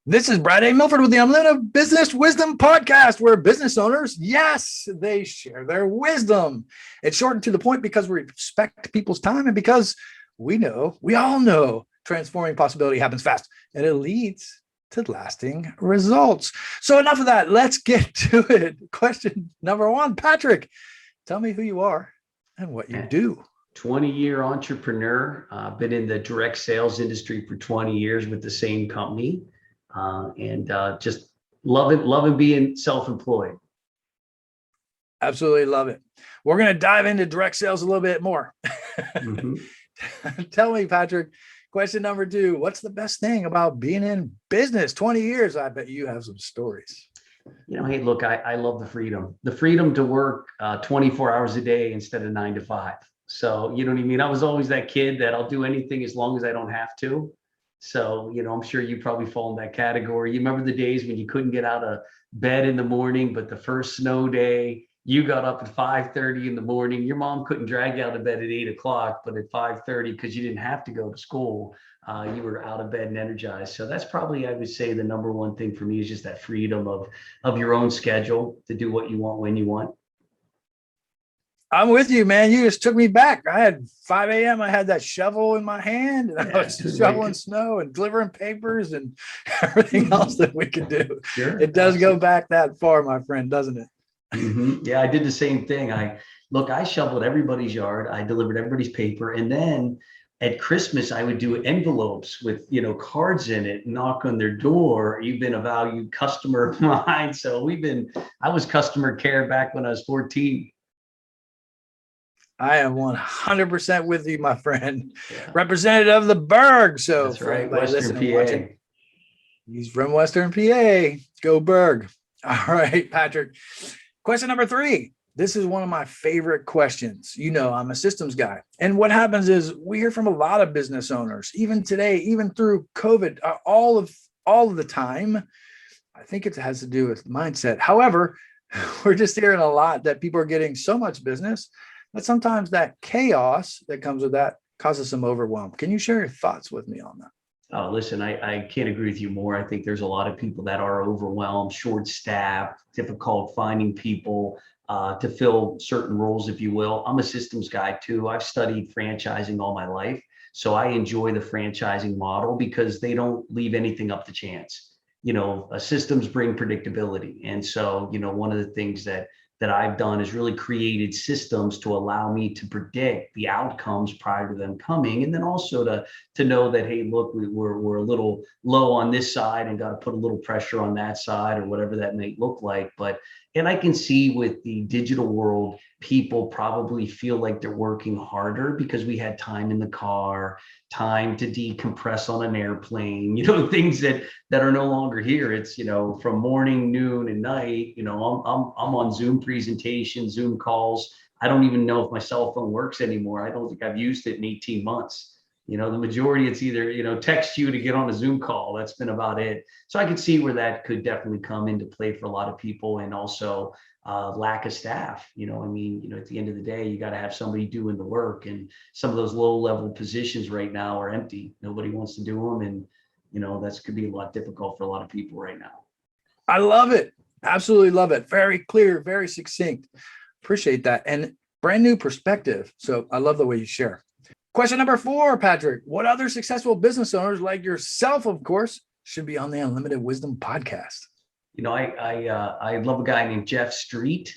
This is Brad A. Milford with the Unlimited Business Wisdom Podcast, where business owners, yes, they share their wisdom. It's shortened to the point because we respect people's time and because we all know, transforming possibility happens fast and it leads to lasting results. So enough of that. Let's get to it. Question number one, Patrick, tell me who you are and what you do. 20-year entrepreneur. Been in the direct sales industry for 20 years with the same company. And just loving being self-employed. Absolutely love it. We're going to dive into direct sales a little bit more. Tell me, Patrick, question number two, what's the best thing about being in business? 20 years, I bet you have some stories. Hey, look, I love the freedom to work 24 hours a day instead of 9 to 5. So, you know what I mean? I was always that kid that I'll do anything as long as I don't have to. So, I'm sure you probably fall in that category. You remember the days when you couldn't get out of bed in the morning, but the first snow day, you got up at 5:30 in the morning. Your mom couldn't drag you out of bed at 8 o'clock, but at 5:30, because you didn't have to go to school, you were out of bed and energized. So that's probably, I would say, the number one thing for me is just that freedom of your own schedule to do what you want when you want. I'm with you, man. You just took me back. I had 5 a.m. I had that shovel in my hand and I was shoveling snow and delivering papers and everything else that we could do. Sure. It does go back that far, my friend, doesn't it? Yeah, I did the same thing. I shoveled everybody's yard. I delivered everybody's paper. And then at Christmas, I would do envelopes with, cards in it, knock on their door. You've been a valued customer of mine. So I was customer care back when I was 14. I am 100% with you, my friend. Yeah. Representative of the Berg. So that's right, Western PA. He's from Western PA. Go Berg. All right, Patrick. Question number three. This is one of my favorite questions. I'm a systems guy. And what happens is we hear from a lot of business owners, even today, even through COVID, all of the time. I think it has to do with mindset. However, we're just hearing a lot that people are getting so much business but sometimes that chaos that comes with that causes some overwhelm. Can you share your thoughts with me on that? Oh, listen, I can't agree with you more. I think there's a lot of people that are overwhelmed, short-staffed, difficult finding people to fill certain roles, if you will. I'm a systems guy too. I've studied franchising all my life. So I enjoy the franchising model because they don't leave anything up to chance. Systems bring predictability. And so, one of the things that I've done is really created systems to allow me to predict the outcomes prior to them coming. And then also to know that, hey, look, we're a little low on this side and got to put a little pressure on that side or whatever that may look like. And I can see with the digital world, people probably feel like they're working harder because we had time in the car, time to decompress on an airplane, things that are no longer here. It's, from morning, noon, and night, I'm on Zoom presentations, Zoom calls. I don't even know if my cell phone works anymore. I don't think I've used it in 18 months. The majority, it's either, text you to get on a Zoom call. That's been about it. So I could see where that could definitely come into play for a lot of people, and also lack of staff. At the end of the day, you got to have somebody doing the work, and some of those low level positions right now are empty. Nobody wants to do them. And, that could be a lot difficult for a lot of people right now. I love it. Absolutely love it. Very clear, very succinct. Appreciate that. And brand new perspective. So I love the way you share. Question number four, Patrick. What other successful business owners like yourself, of course, should be on the Unlimited Wisdom podcast? I love a guy named Jeff Street.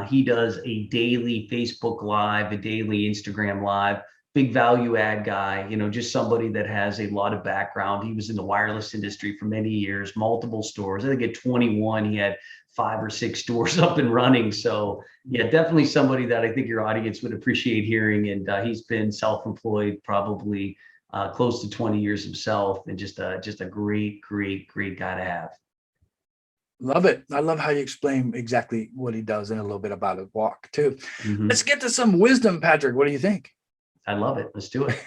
He does a daily Facebook Live, a daily Instagram Live, big value add guy, just somebody that has a lot of background. He was in the wireless industry for many years, multiple stores. I think at 21, he had 5 or 6 stores up and running. So yeah, definitely somebody that I think your audience would appreciate hearing. And he's been self-employed probably close to 20 years himself, and just a great guy to have. Love it. I love how you explain exactly what he does and a little bit about his walk too. Let's get to some wisdom, Patrick. What do you think? I love it. Let's do it.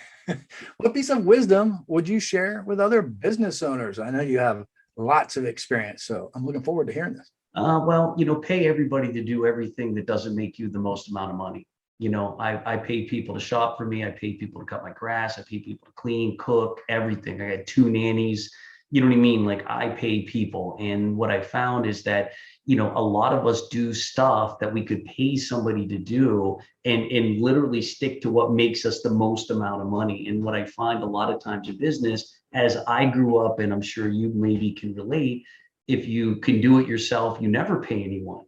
What piece of wisdom would you share with other business owners? I know you have lots of experience, so I'm looking forward to hearing this. Well, pay everybody to do everything that doesn't make you the most amount of money. I pay people to shop for me. I pay people to cut my grass. I pay people to clean, cook, everything. I got 2 nannies. You know what I mean? Like I pay people. And what I found is that, a lot of us do stuff that we could pay somebody to do and literally stick to what makes us the most amount of money. And what I find a lot of times in business, as I grew up, and I'm sure you maybe can relate, if you can do it yourself, you never pay anyone.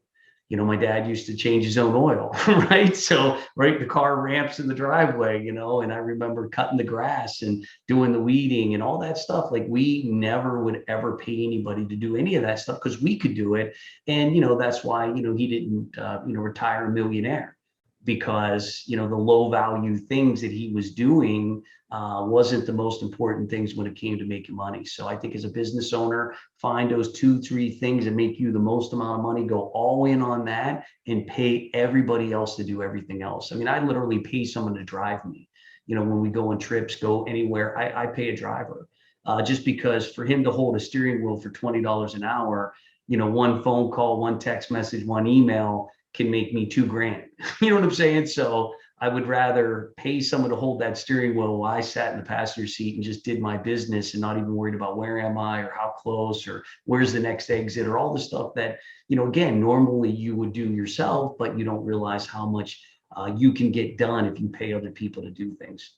My dad used to change his own oil, right? So, right, the car ramps in the driveway, and I remember cutting the grass and doing the weeding and all that stuff. Like we never would ever pay anybody to do any of that stuff because we could do it. And, that's why, he didn't, retire a millionaire because, the low value things that he was doing wasn't the most important things when it came to making money. So I think as a business owner, find those 2, 3 things that make you the most amount of money, go all in on that and pay everybody else to do everything else. I mean, I literally pay someone to drive me. When we go on trips, go anywhere, I pay a driver just because for him to hold a steering wheel for $20 an hour, one phone call, one text message, one email can make me $2,000. You know what I'm saying? So I would rather pay someone to hold that steering wheel while I sat in the passenger seat and just did my business and not even worried about where am I or how close or where's the next exit or all the stuff that, again, normally you would do yourself, but you don't realize how much you can get done if you pay other people to do things.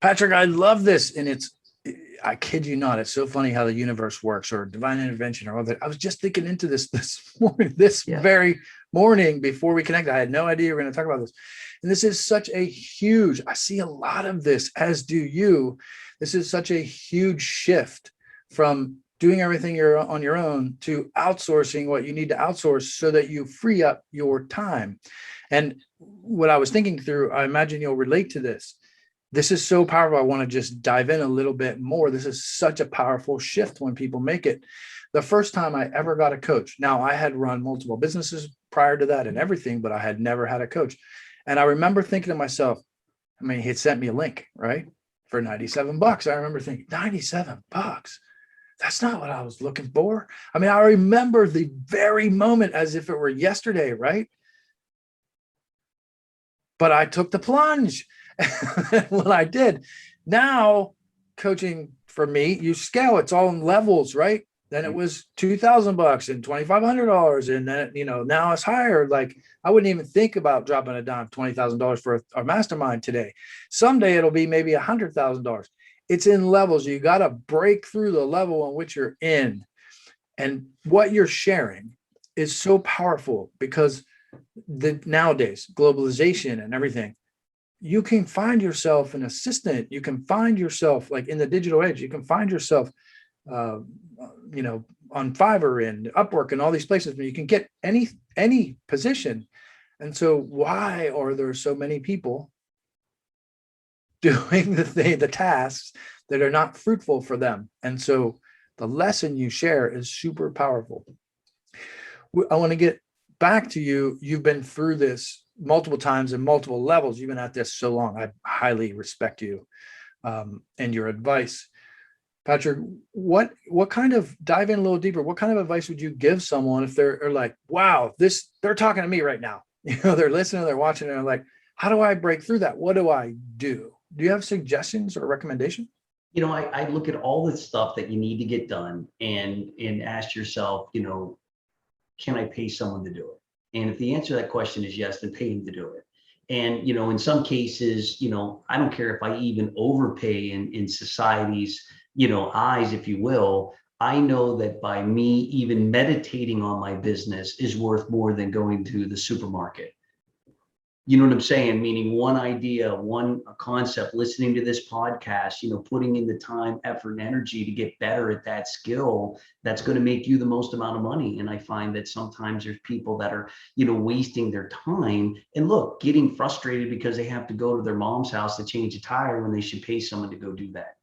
Patrick, I love this. And I kid you not, it's so funny how the universe works or divine intervention or all that. I was just thinking into this morning, very morning before we connected. I had no idea we were going to talk about this. And this is such a huge, I see a lot of this, as do you. This is such a huge shift from doing everything you're on your own to outsourcing what you need to outsource so that you free up your time. And what I was thinking through, I imagine you'll relate to this. This is so powerful. I want to just dive in a little bit more. This is such a powerful shift when people make it. The first time I ever got a coach. Now, I had run multiple businesses prior to that and everything, but I had never had a coach. And I remember thinking to myself, I mean, he had sent me a link, right? For $97. I remember thinking, $97. That's not what I was looking for. I mean, I remember the very moment as if it were yesterday, right? But I took the plunge. What I did. Now, coaching for me, you scale, it's all in levels, right? Then it was $2,000 and $2,500. And then, now it's higher. Like I wouldn't even think about dropping a dime, $20,000 for a mastermind today. Someday it'll be maybe $100,000. It's in levels. You got to break through the level in which you're in. And what you're sharing is so powerful because nowadays, globalization and everything, you can find yourself an assistant. You can find yourself like in the digital age, you can find yourself, on Fiverr and Upwork and all these places where you can get any position. And so why are there so many people doing the tasks that are not fruitful for them? And so the lesson you share is super powerful. I want to get back to you. You've been through this multiple times and multiple levels. You've been at this so long. I highly respect you and your advice. Patrick, what kind of, dive in a little deeper, what kind of advice would you give someone if they're like, wow, they're talking to me right now. They're listening, they're watching, and they're like, how do I break through that? What do I do? Do you have suggestions or recommendations? I look at all the stuff that you need to get done and ask yourself, can I pay someone to do it? And if the answer to that question is yes, then pay them to do it. And, in some cases, I don't care if I even overpay in society's, eyes, if you will. I know that by me even meditating on my business is worth more than going to the supermarket. You know what I'm saying? Meaning one idea, one concept, listening to this podcast, putting in the time, effort, and energy to get better at that skill, that's going to make you the most amount of money. And I find that sometimes there's people that are, wasting their time and getting frustrated because they have to go to their mom's house to change a tire when they should pay someone to go do that.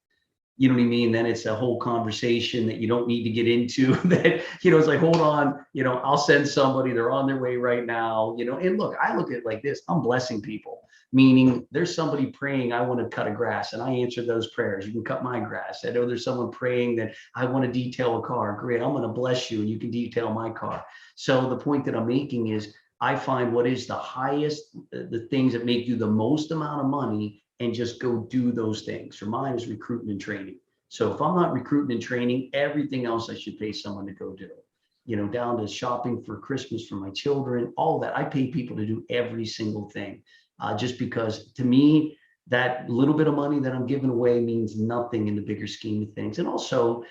You know what I mean? Then it's a whole conversation that you don't need to get into that, it's like, hold on, I'll send somebody, they're on their way right now, and I look at it like this, I'm blessing people, meaning there's somebody praying, I want to cut a grass and I answer those prayers. You can cut my grass. I know there's someone praying that I want to detail a car. Great. I'm going to bless you and you can detail my car. So the point that I'm making is I find what is the highest, the things that make you the most amount of money and just go do those things. For mine is recruitment and training. So if I'm not recruiting and training, everything else I should pay someone to go do. Down to shopping for Christmas for my children, all that. I pay people to do every single thing, just because to me, that little bit of money that I'm giving away means nothing in the bigger scheme of things. And also,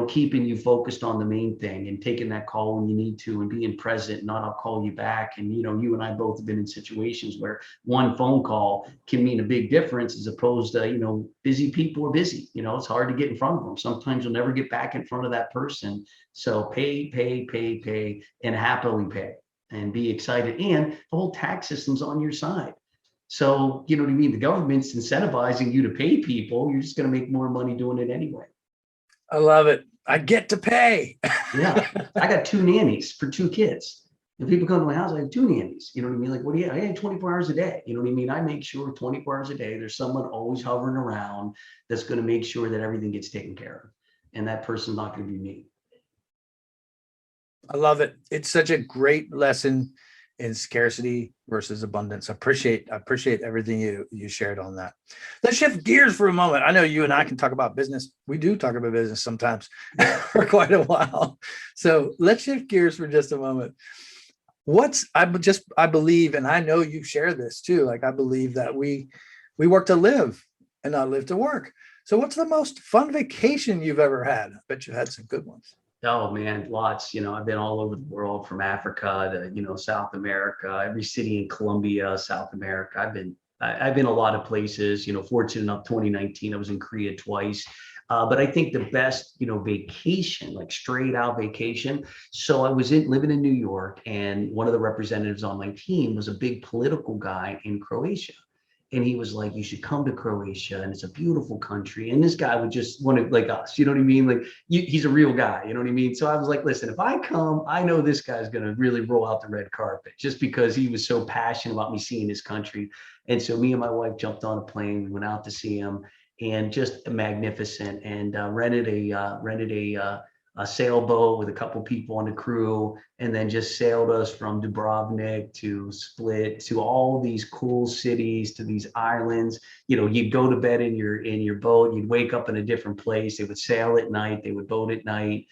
keeping you focused on the main thing and taking that call when you need to and being present, not I'll call you back. And, you and I both have been in situations where one phone call can mean a big difference as opposed to, busy people are busy. It's hard to get in front of them. Sometimes you'll never get back in front of that person. So pay, and happily pay and be excited. And the whole tax system's on your side. So, you know what I mean? The government's incentivizing you to pay people. You're just going to make more money doing it anyway. I love it. I get to pay. Yeah. I got 2 nannies for 2 kids. If people come to my house, I have 2 nannies. You know what I mean? Like, what do you, I had 24 hours a day. You know what I mean? I make sure 24 hours a day, there's someone always hovering around that's going to make sure that everything gets taken care of. And that person's not going to be me. I love it. It's such a great lesson in scarcity versus abundance. I appreciate everything you shared on that. Let's shift gears for a moment. I know you and I can talk about business. We do talk about business sometimes for quite a while. So let's shift gears for just a moment. I believe, and I know you share this too. Like, I believe that we work to live and not live to work. So what's the most fun vacation you've ever had? I bet you had some good ones. Oh man, lots. I've been all over the world, from Africa to, South America, every city in Colombia, South America. I've been a lot of places. Fortunate enough, 2019, I was in Korea twice. But I think the best, vacation, like straight out vacation. So I was living in New York, and one of the representatives on my team was a big political guy in Croatia. And he was like, you should come to Croatia, and it's a beautiful country. And this guy would just want to, like us, you know what I mean? Like, he's a real guy, you know what I mean? So I was like, listen, if I come, I know this guy's going to really roll out the red carpet, just because he was so passionate about me seeing his country. And so me and my wife jumped on a plane, we went out to see him, and just magnificent, and rented a sailboat with a couple people on the crew, and then just sailed us from Dubrovnik to Split to all these cool cities, to these islands. You'd go to bed in your boat, you'd wake up in a different place. They would sail at night, they would boat at night.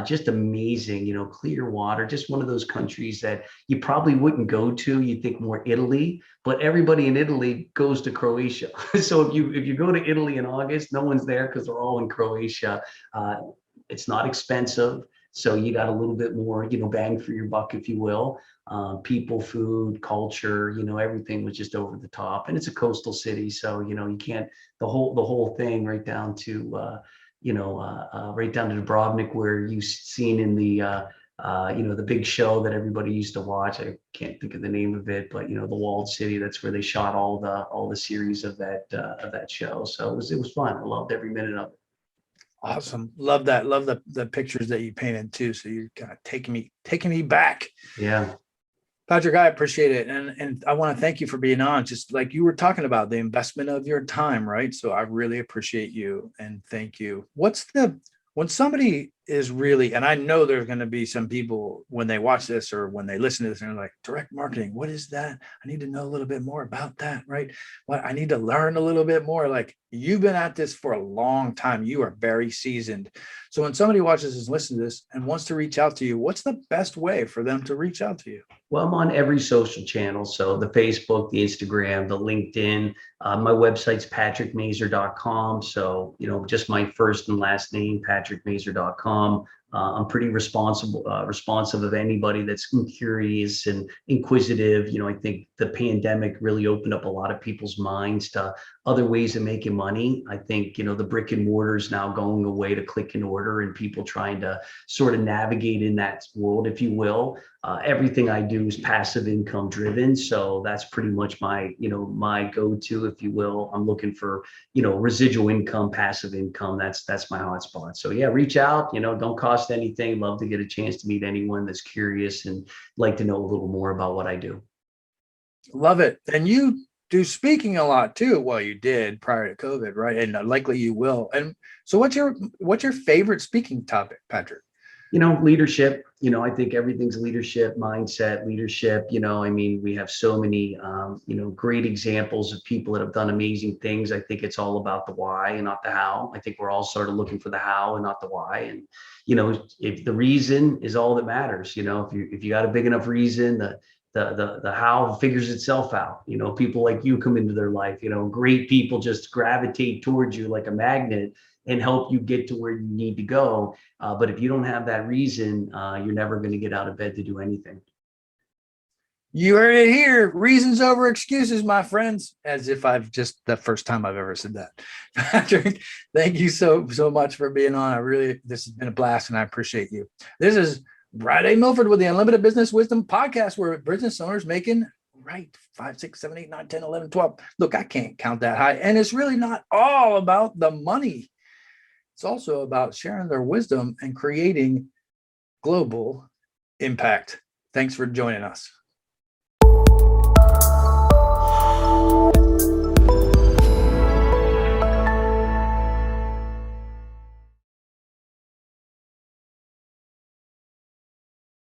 Just amazing, clear water, just one of those countries that you probably wouldn't go to. You'd think more Italy, but everybody in Italy goes to Croatia. So if you go to Italy in August, no one's there because they're all in Croatia. It's not expensive, so you got a little bit more, bang for your buck, if you will. People, food, culture, everything was just over the top. And it's a coastal city, so you can't, the whole thing right down to right down to Dubrovnik, where you've seen in the the big show that everybody used to watch. I can't think of the name of it, but the walled city. That's where they shot all the series of that show. So it was fun. I loved every minute of it. Awesome. Love that. Love the pictures that you painted too. So you're kind of taking me back. Yeah. Patrick, I appreciate it. And I want to thank you for being on. Just like you were talking about the investment of your time, right? So I really appreciate you and thank you. When somebody is really, and I know there's going to be some people when they watch this or when they listen to this and they're like, direct marketing, what is that? I need to know a little bit more about that, right? What I need to learn a little bit more. Like, you've been at this for a long time. You are very seasoned. So when somebody watches this, listens to this and wants to reach out to you, what's the best way for them to reach out to you? Well, I'm on every social channel. So the Facebook, the Instagram, the LinkedIn, my website's patrickmazer.com. So, just my first and last name, patrickmazer.com. I'm pretty responsive of anybody that's curious and inquisitive. I think the pandemic really opened up a lot of people's minds to other ways of making money. I think, the brick and mortar is now going away to click and order, and people trying to sort of navigate in that world, if you will. Everything I do is passive income driven. So that's pretty much my go-to, if you will. I'm looking for, residual income, passive income. That's my hotspot. So yeah, reach out, don't cost anything. Love to get a chance to meet anyone that's curious and like to know a little more about what I do. Love it. And you do speaking a lot too. Well, you did prior to COVID, right? And likely you will. And so what's your favorite speaking topic, Patrick? Leadership, I think everything's leadership, mindset, leadership. I mean, we have so many, great examples of people that have done amazing things. I think it's all about the why and not the how. I think we're all sort of looking for the how and not the why. And, if the reason is all that matters, if you got a big enough reason, the how figures itself out. People like you come into their life, great people just gravitate towards you like a magnet and help you get to where you need to go. But if you don't have that reason, you're never going to get out of bed to do anything. You heard it here. Reasons over excuses, my friends. As if the first time I've ever said that. Patrick, thank you so much for being on. This has been a blast and I appreciate you. This is Brad A. Milford with the Unlimited Business Wisdom Podcast, where business owners making 5, 6, 7, 8, 9, 10, 11, 12. Look, I can't count that high. And it's really not all about the money. It's also about sharing their wisdom and creating global impact. Thanks for joining us.